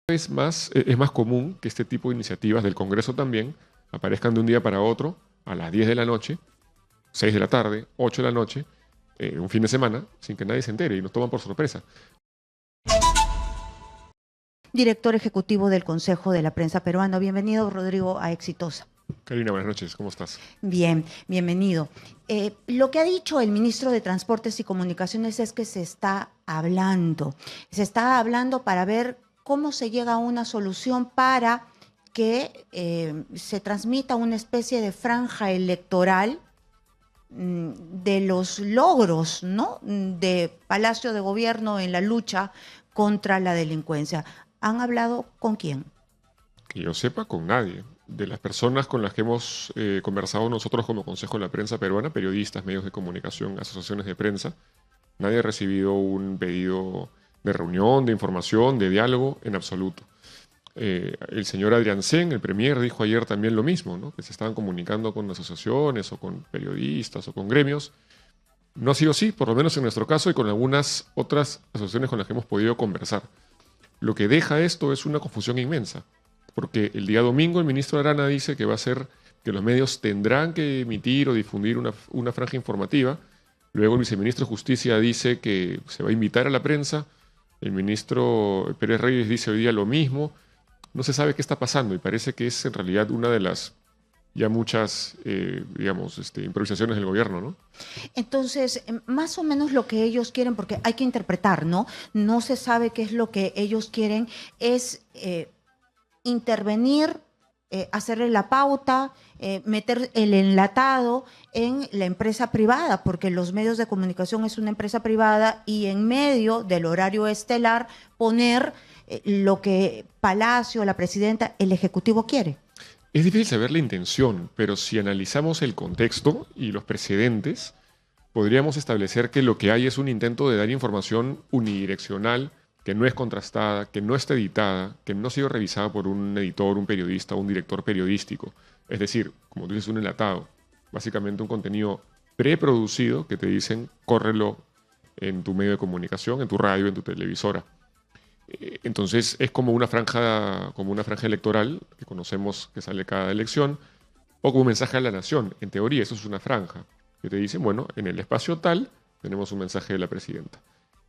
Es más común que este tipo de iniciativas del Congreso también aparezcan de un día para otro a las 10 de la noche, 6 de la tarde, 8 de la noche, un fin de semana, sin que nadie se entere y nos toman por sorpresa. Director ejecutivo del Consejo de la Prensa Peruano. Bienvenido, Rodrigo, a Exitosa. Karina, buenas noches, ¿cómo estás? Bien, bienvenido. Lo que ha dicho el ministro de Transportes y Comunicaciones es que se está hablando para ver cómo se llega a una solución para que se transmita una especie de franja electoral de los logros, ¿no?, de Palacio de Gobierno en la lucha contra la delincuencia. ¿Han hablado con quién? Que yo sepa, con nadie. De las personas con las que hemos conversado nosotros como Consejo de la Prensa Peruana, periodistas, medios de comunicación, asociaciones de prensa, nadie ha recibido un pedido de reunión, de información, de diálogo, en absoluto. El señor Adrián Sen, el premier, dijo ayer también lo mismo, ¿no?, que se estaban comunicando con asociaciones o con periodistas o con gremios. No ha sido así, por lo menos en nuestro caso y con algunas otras asociaciones con las que hemos podido conversar. Lo que deja esto es una confusión inmensa, porque el día domingo el ministro Arana dice que va a ser que los medios tendrán que emitir o difundir una franja informativa. Luego el viceministro de Justicia dice que se va a invitar a la prensa. El ministro Pérez Reyes dice hoy día lo mismo. No se sabe qué está pasando y parece que es en realidad una de las ya muchas, improvisaciones del gobierno, ¿no? Entonces, más o menos lo que ellos quieren, porque hay que interpretar, ¿no? No se sabe qué es lo que ellos quieren, es intervenir, hacerle la pauta, meter el enlatado en la empresa privada, porque los medios de comunicación es una empresa privada y en medio del horario estelar poner lo que Palacio, la presidenta, el Ejecutivo quiere. Es difícil saber la intención, pero si analizamos el contexto y los precedentes, podríamos establecer que lo que hay es un intento de dar información unidireccional, que no es contrastada, que no está editada, que no ha sido revisada por un editor, un periodista o un director periodístico. Es decir, como tú dices, un enlatado. Básicamente un contenido preproducido que te dicen, córrelo en tu medio de comunicación, en tu radio, en tu televisora. Entonces es como una franja electoral que conocemos que sale cada elección, o como un mensaje a la nación. En teoría eso es una franja que te dicen, bueno, en el espacio tal tenemos un mensaje de la presidenta.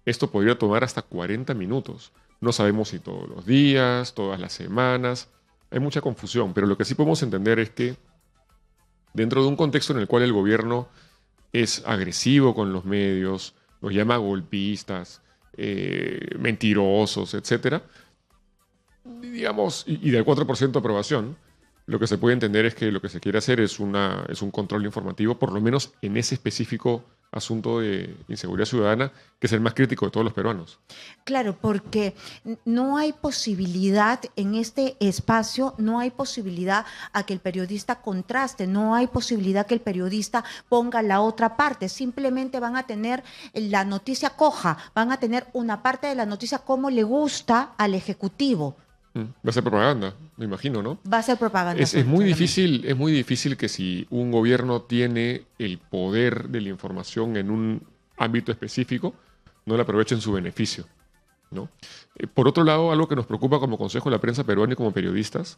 Esto podría tomar hasta 40 minutos. No sabemos si todos los días, todas las semanas. Hay mucha confusión, pero lo que sí podemos entender es que dentro de un contexto en el cual el gobierno es agresivo con los medios, los llama golpistas, mentirosos, etcétera, digamos, y del 4% de aprobación, lo que se puede entender es que lo que se quiere hacer es un control informativo, por lo menos en ese específico asunto de inseguridad ciudadana, que es el más crítico de todos los peruanos. Claro, porque no hay posibilidad en este espacio, no hay posibilidad a que el periodista contraste, no hay posibilidad que el periodista ponga la otra parte, simplemente van a tener la noticia coja, van a tener una parte de la noticia como le gusta al Ejecutivo. Va a ser propaganda, me imagino, ¿no? Va a ser propaganda. Es muy difícil que si un gobierno tiene el poder de la información en un ámbito específico, no lo aproveche en su beneficio, ¿no? Por otro lado, algo que nos preocupa como Consejo de la Prensa Peruana y como periodistas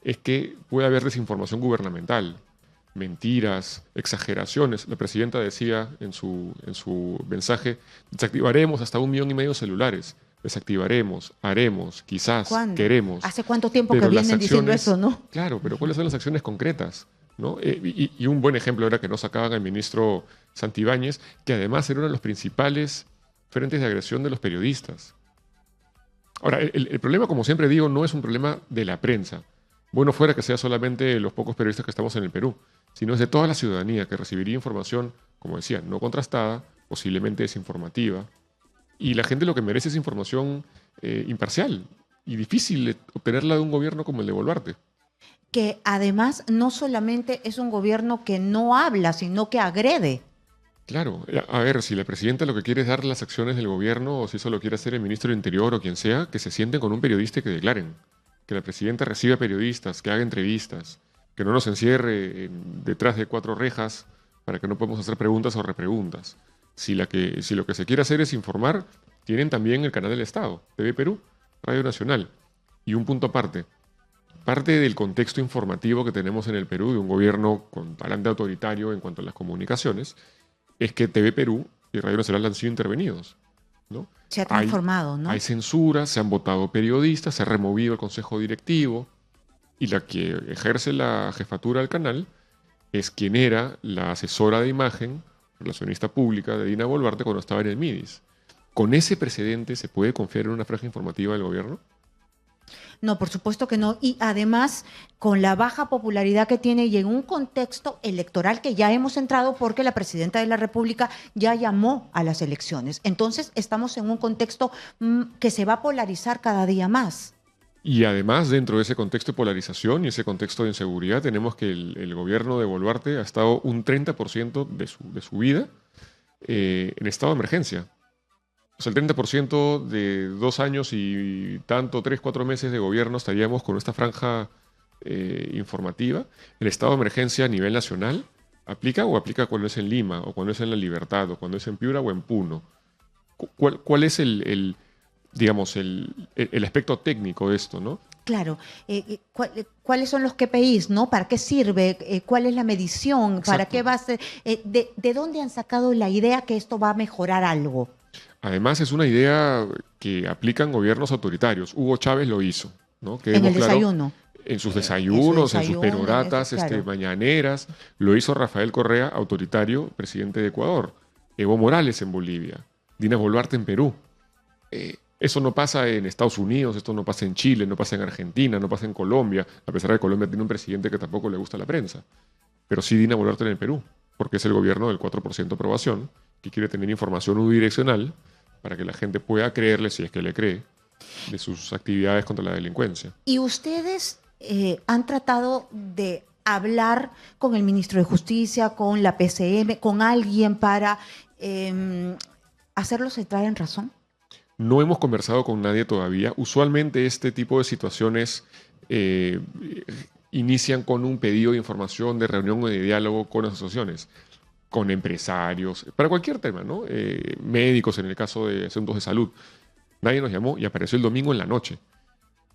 es que puede haber desinformación gubernamental, mentiras, exageraciones. La presidenta decía en su mensaje, desactivaremos hasta 1,5 millones de celulares. Desactivaremos, haremos, quizás, ¿Cuándo? queremos. ¿Hace cuánto tiempo Pero que las vienen diciendo acciones, eso, no? claro, pero ¿cuáles son las acciones concretas? ¿No? Y un buen ejemplo era que no sacaban al ministro Santibáñez, que además era uno de los principales frentes de agresión de los periodistas. Ahora, el problema, como siempre digo, no es un problema de la prensa. Bueno fuera que sea solamente los pocos periodistas que estamos en el Perú, sino es de toda la ciudadanía que recibiría información, como decía, no contrastada, posiblemente desinformativa. Y la gente lo que merece es información imparcial y difícil de obtenerla de un gobierno como el de Boluarte. Que además no solamente es un gobierno que no habla, sino que agrede. Claro, a ver, si la presidenta lo que quiere es dar las acciones del gobierno, o si eso lo quiere hacer el ministro del Interior o quien sea, que se sienten con un periodista y que declaren. Que la presidenta reciba periodistas, que haga entrevistas, que no nos encierre detrás de 4 rejas para que no podamos hacer preguntas o repreguntas. Si lo que se quiere hacer es informar, tienen también el canal del Estado, TV Perú, Radio Nacional. Y un punto aparte. Parte del contexto informativo que tenemos en el Perú, de un gobierno con talante autoritario en cuanto a las comunicaciones, es que TV Perú y Radio Nacional han sido intervenidos, ¿no? Se ha Hay, transformado, ¿no? hay censura, se han votado periodistas, se ha removido el consejo directivo y la que ejerce la jefatura del canal es quien era la asesora de imagen, relacionista pública de Dina Boluarte cuando estaba en el MIDIS. ¿Con ese precedente se puede confiar en una franja informativa del gobierno? No, por supuesto que no. Y además, con la baja popularidad que tiene y en un contexto electoral que ya hemos entrado porque la presidenta de la República ya llamó a las elecciones. Entonces, estamos en un contexto que se va a polarizar cada día más. Y además, dentro de ese contexto de polarización y ese contexto de inseguridad, tenemos que el gobierno de Boluarte ha estado un 30% de su vida en estado de emergencia. O sea, el 30% de 2 años y tanto, 3, 4 meses de gobierno estaríamos con esta franja informativa. El estado de emergencia a nivel nacional aplica o aplica cuando es en Lima, o cuando es en La Libertad, o cuando es en Piura o en Puno. ¿Cuál es digamos, el aspecto técnico de esto, ¿no? Claro, ¿cuáles son los KPIs, ¿no? ¿Para qué sirve? ¿Cuál es la medición? ¿Para Exacto. qué va a ser? ¿De dónde han sacado la idea que esto va a mejorar algo? Además, es una idea que aplican gobiernos autoritarios. Hugo Chávez lo hizo, ¿no? En Quedemos el claro, desayuno. en sus En su desayunos, en sus desayuno, peroratas claro. mañaneras. Lo hizo Rafael Correa, autoritario, presidente de Ecuador. Evo Morales en Bolivia. Dina Boluarte en Perú. Eso no pasa en Estados Unidos, esto no pasa en Chile, no pasa en Argentina, no pasa en Colombia, a pesar de que Colombia tiene un presidente que tampoco le gusta la prensa. Pero sí Dina Boluarte en el Perú, porque es el gobierno del 4% de aprobación, que quiere tener información unidireccional para que la gente pueda creerle, si es que le cree, de sus actividades contra la delincuencia. ¿Y ustedes han tratado de hablar con el ministro de Justicia, con la PCM, con alguien para hacerlos entrar en razón? No hemos conversado con nadie todavía. Usualmente este tipo de situaciones inician con un pedido de información, de reunión o de diálogo con asociaciones, con empresarios, para cualquier tema, ¿no? Médicos en el caso de asuntos de salud. Nadie nos llamó y apareció el domingo en la noche.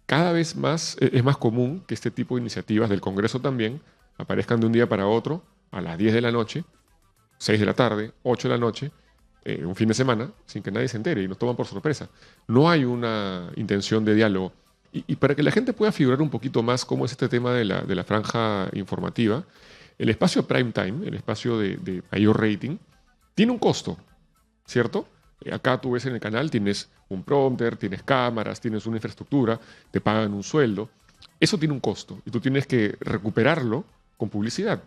Cada vez más es más común que este tipo de iniciativas del Congreso también aparezcan de un día para otro a las 10 de la noche, 6 de la tarde, 8 de la noche, un fin de semana, sin que nadie se entere y nos toman por sorpresa. No hay una intención de diálogo. Y para que la gente pueda figurar un poquito más cómo es este tema de la franja informativa, el espacio prime time, el espacio de mayor rating, tiene un costo, ¿cierto? Acá tú ves en el canal, tienes un prompter, tienes cámaras, tienes una infraestructura, te pagan un sueldo. Eso tiene un costo y tú tienes que recuperarlo con publicidad.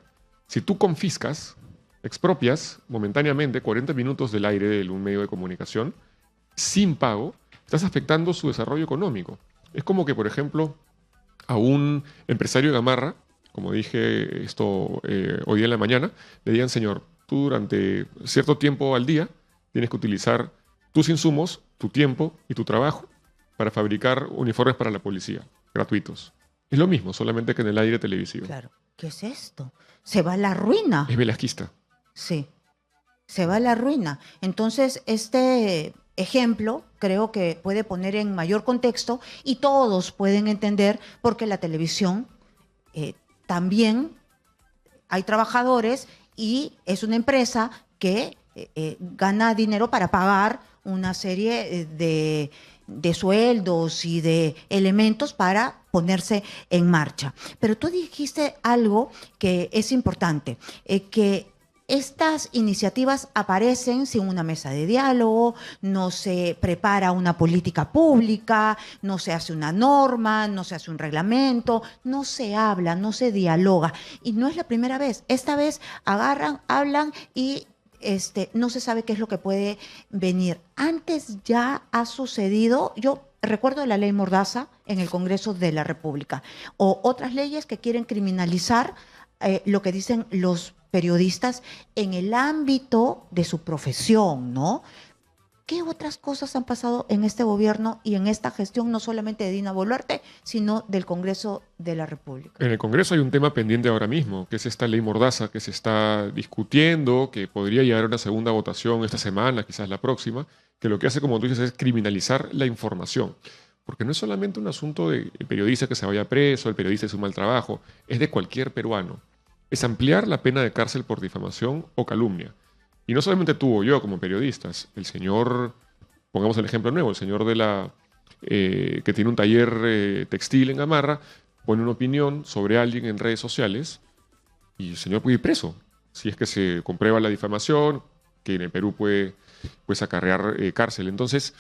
Si tú confiscas, expropias momentáneamente 40 minutos del aire de un medio de comunicación sin pago, estás afectando su desarrollo económico. Es como que, por ejemplo, a un empresario de Gamarra, como dije esto hoy día en la mañana, le digan, señor, tú durante cierto tiempo al día tienes que utilizar tus insumos, tu tiempo y tu trabajo para fabricar uniformes para la policía, gratuitos. Es lo mismo, solamente que en el aire televisivo. Claro. ¿Qué es esto? Se va a la ruina. Es velasquista. Sí, se va a la ruina. Entonces, este ejemplo creo que puede poner en mayor contexto y todos pueden entender porque la televisión también hay trabajadores y es una empresa que gana dinero para pagar una serie de sueldos y de elementos para ponerse en marcha. Pero tú dijiste algo que es importante, que estas iniciativas aparecen sin una mesa de diálogo, no se prepara una política pública, no se hace una norma, no se hace un reglamento, no se habla, no se dialoga. Y no es la primera vez. Esta vez agarran, hablan y no se sabe qué es lo que puede venir. Antes ya ha sucedido, yo recuerdo la ley Mordaza en el Congreso de la República, o otras leyes que quieren criminalizar lo que dicen los periodistas en el ámbito de su profesión, ¿no? ¿Qué otras cosas han pasado en este gobierno y en esta gestión, no solamente de Dina Boluarte, sino del Congreso de la República? En el Congreso hay un tema pendiente ahora mismo, que es esta ley Mordaza que se está discutiendo, que podría llegar a una segunda votación esta semana, quizás la próxima, que lo que hace, como tú dices, es criminalizar la información. Porque no es solamente un asunto de el periodista que se vaya preso, el periodista hizo un mal trabajo, es de cualquier peruano. Es ampliar la pena de cárcel por difamación o calumnia. Y no solamente tú o yo como periodistas, el señor, pongamos el ejemplo nuevo, el señor que tiene un taller textil en Gamarra, pone una opinión sobre alguien en redes sociales y el señor puede ir preso. Si es que se comprueba la difamación, que en el Perú puede pues, acarrear cárcel. Entonces,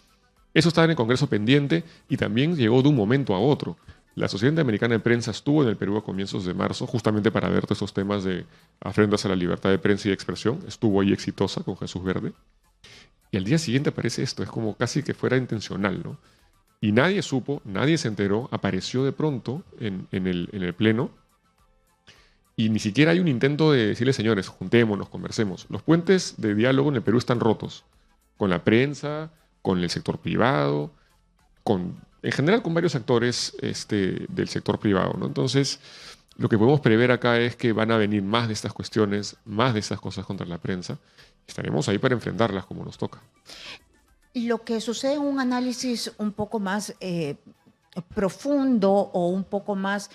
eso estaba en el Congreso pendiente y también llegó de un momento a otro. La Sociedad Interamericana de Prensa estuvo en el Perú a comienzos de marzo, justamente para ver todos esos temas de afrentas a la libertad de prensa y de expresión. Estuvo ahí exitosa con Jesús Verde. Y al día siguiente aparece esto, es como casi que fuera intencional, ¿no? Y nadie supo, nadie se enteró, apareció de pronto en el Pleno y ni siquiera hay un intento de decirle, señores, juntémonos, conversemos. Los puentes de diálogo en el Perú están rotos, con la prensa, con el sector privado, en general con varios actores del sector privado, ¿no? Entonces, lo que podemos prever acá es que van a venir más de estas cuestiones, más de estas cosas contra la prensa. Estaremos ahí para enfrentarlas como nos toca. Lo que sucede en un análisis un poco más profundo o un poco más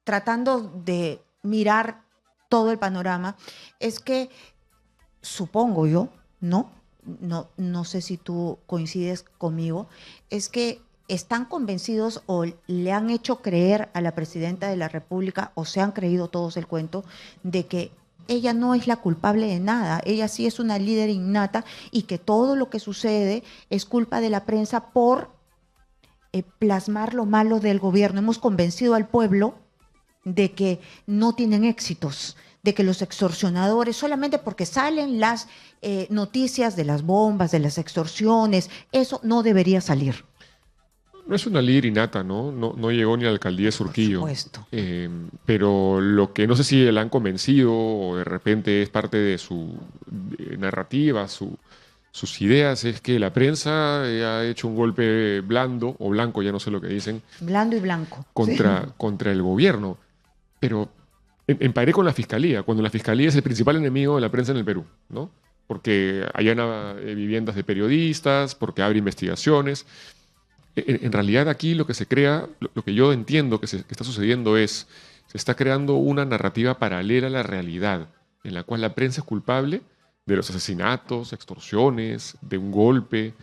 tratando de mirar todo el panorama es que, supongo yo, no sé si tú coincides conmigo, es que están convencidos o le han hecho creer a la presidenta de la República o se han creído todos el cuento de que ella no es la culpable de nada, ella sí es una líder innata y que todo lo que sucede es culpa de la prensa por plasmar lo malo del gobierno. Hemos convencido al pueblo de que no tienen éxitos, de que los extorsionadores, solamente porque salen las noticias de las bombas, de las extorsiones, eso no debería salir. No es una líder innata, ¿no? No llegó ni a la alcaldía de Surquillo. Por supuesto. Pero lo que no sé si la han convencido o de repente es parte de su narrativa, sus ideas, es que la prensa ha hecho un golpe blando o blanco, ya no sé lo que dicen. Blando y blanco. Contra el gobierno. Pero emparé con la fiscalía, cuando la fiscalía es el principal enemigo de la prensa en el Perú, ¿no? Porque allana viviendas de periodistas, porque abre investigaciones. En realidad aquí lo que se crea, lo que yo entiendo que está sucediendo es, se está creando una narrativa paralela a la realidad, en la cual la prensa es culpable de los asesinatos, extorsiones, de un golpe,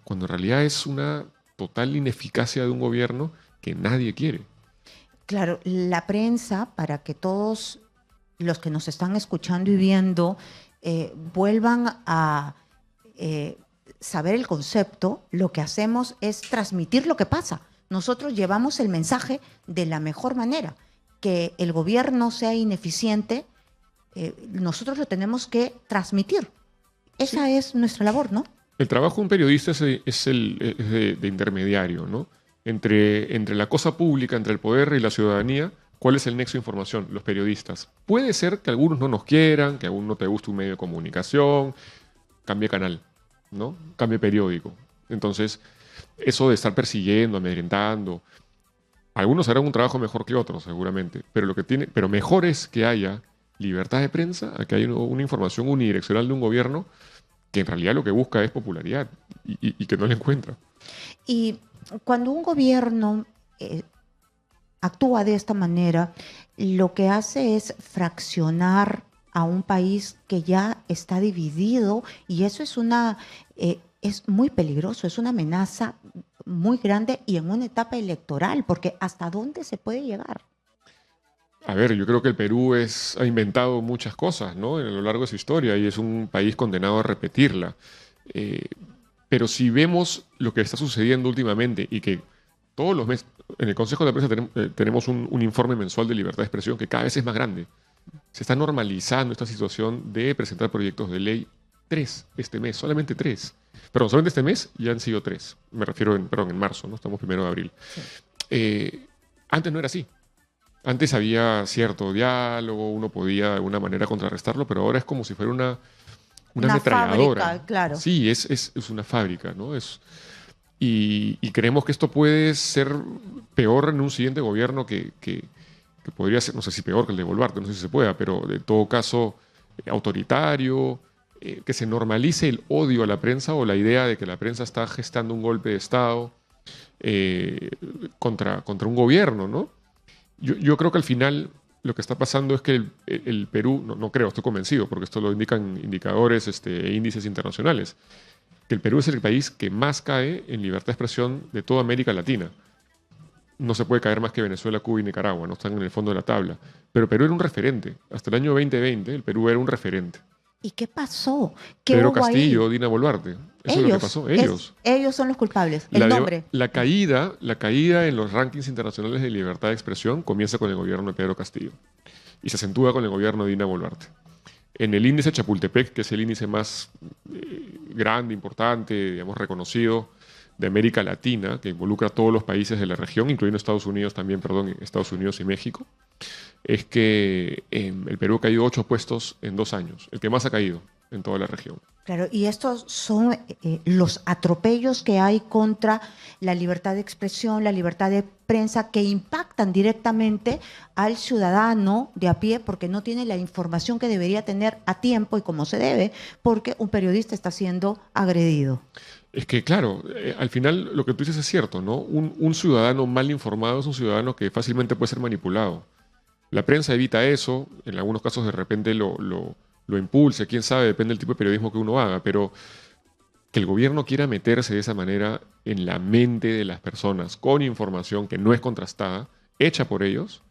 cuando en realidad es una total ineficacia de un gobierno que nadie quiere. Claro, la prensa, para que todos los que nos están escuchando y viendo vuelvan a saber el concepto, lo que hacemos es transmitir lo que pasa. Nosotros llevamos el mensaje de la mejor manera. Que el gobierno sea ineficiente, nosotros lo tenemos que transmitir. Esa es nuestra labor, ¿no? El trabajo de un periodista es de intermediario, ¿no? Entre la cosa pública, entre el poder y la ciudadanía, ¿cuál es el nexo de información? Los periodistas. Puede ser que algunos no nos quieran, que a uno no te guste un medio de comunicación, cambie canal, ¿no? Cambie periódico. Entonces, eso de estar persiguiendo, amedrentando, algunos harán un trabajo mejor que otros, seguramente, pero mejor es que haya libertad de prensa a que haya una información unidireccional de un gobierno que en realidad lo que busca es popularidad y que no la encuentra. Y cuando un gobierno actúa de esta manera, lo que hace es fraccionar a un país que ya está dividido y eso es muy peligroso, es una amenaza muy grande y en una etapa electoral, porque ¿hasta dónde se puede llegar? A ver, yo creo que el Perú ha inventado muchas cosas, ¿no? A lo largo de su historia y es un país condenado a repetirla. Pero si vemos lo que está sucediendo últimamente y que todos los meses, en el Consejo de Prensa tenemos un informe mensual de libertad de expresión que cada vez es más grande. Se está normalizando esta situación de presentar proyectos de ley 3 este mes, solamente 3. Perdón, solamente este mes ya han sido 3. Me refiero en marzo, ¿no? Estamos 1 de abril. Sí. Antes no era así. Antes había cierto diálogo, uno podía de alguna manera contrarrestarlo, pero ahora es como si fuera una ametralladora. Fábrica, claro. Sí, es una fábrica, ¿no? Y creemos que esto puede ser peor en un siguiente gobierno que podría ser, no sé si peor que el de Boluarte, no sé si se pueda, pero de todo caso autoritario, que se normalice el odio a la prensa o la idea de que la prensa está gestando un golpe de Estado contra un gobierno, ¿no? Yo creo que al final lo que está pasando es que el Perú, no creo, estoy convencido, porque esto lo indican indicadores e índices internacionales, que el Perú es el país que más cae en libertad de expresión de toda América Latina. No se puede caer más que Venezuela, Cuba y Nicaragua, no están en el fondo de la tabla. Pero Perú era un referente. Hasta el año 2020 el Perú era un referente. ¿Y qué pasó? ¿Qué Pedro hubo Castillo, ahí? Dina Boluarte. Eso es lo que Ellos, pasó. Ellos. ellos son los culpables. El nombre. La caída en los rankings internacionales de libertad de expresión comienza con el gobierno de Pedro Castillo y se acentúa con el gobierno de Dina Boluarte. En el índice Chapultepec, que es el índice más grande, importante, digamos, reconocido de América Latina, que involucra a todos los países de la región, incluyendo Estados Unidos también, perdón, Estados Unidos y México, es que el Perú ha caído 8 puestos en 2 años, el que más ha caído en toda la región. Claro, y estos son los atropellos que hay contra la libertad de expresión, la libertad de prensa, que impactan directamente al ciudadano de a pie porque no tiene la información que debería tener a tiempo y como se debe, porque un periodista está siendo agredido. Es que, claro, al final lo que tú dices es cierto, ¿no? Un ciudadano mal informado es un ciudadano que fácilmente puede ser manipulado. La prensa evita eso, en algunos casos de repente lo impulse, quién sabe, depende del tipo de periodismo que uno haga, pero que el gobierno quiera meterse de esa manera en la mente de las personas con información que no es contrastada, hecha por ellos,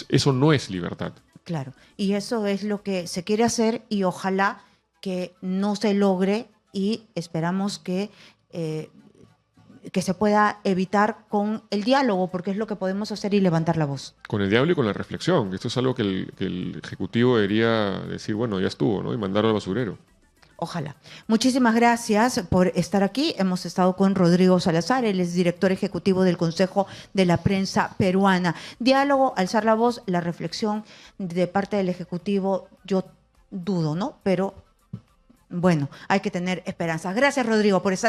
eso no es libertad. Claro, y eso es lo que se quiere hacer y ojalá que no se logre y esperamos que se pueda evitar con el diálogo, porque es lo que podemos hacer y levantar la voz. Con el diálogo y con la reflexión. Esto es algo que el Ejecutivo debería decir, bueno, ya estuvo, ¿no? Y mandarlo al basurero. Ojalá. Muchísimas gracias por estar aquí. Hemos estado con Rodrigo Salazar, él es director ejecutivo del Consejo de la Prensa Peruana. Diálogo, alzar la voz, la reflexión de parte del Ejecutivo, yo dudo, ¿no? Pero bueno, hay que tener esperanzas. Gracias, Rodrigo, por estar aquí.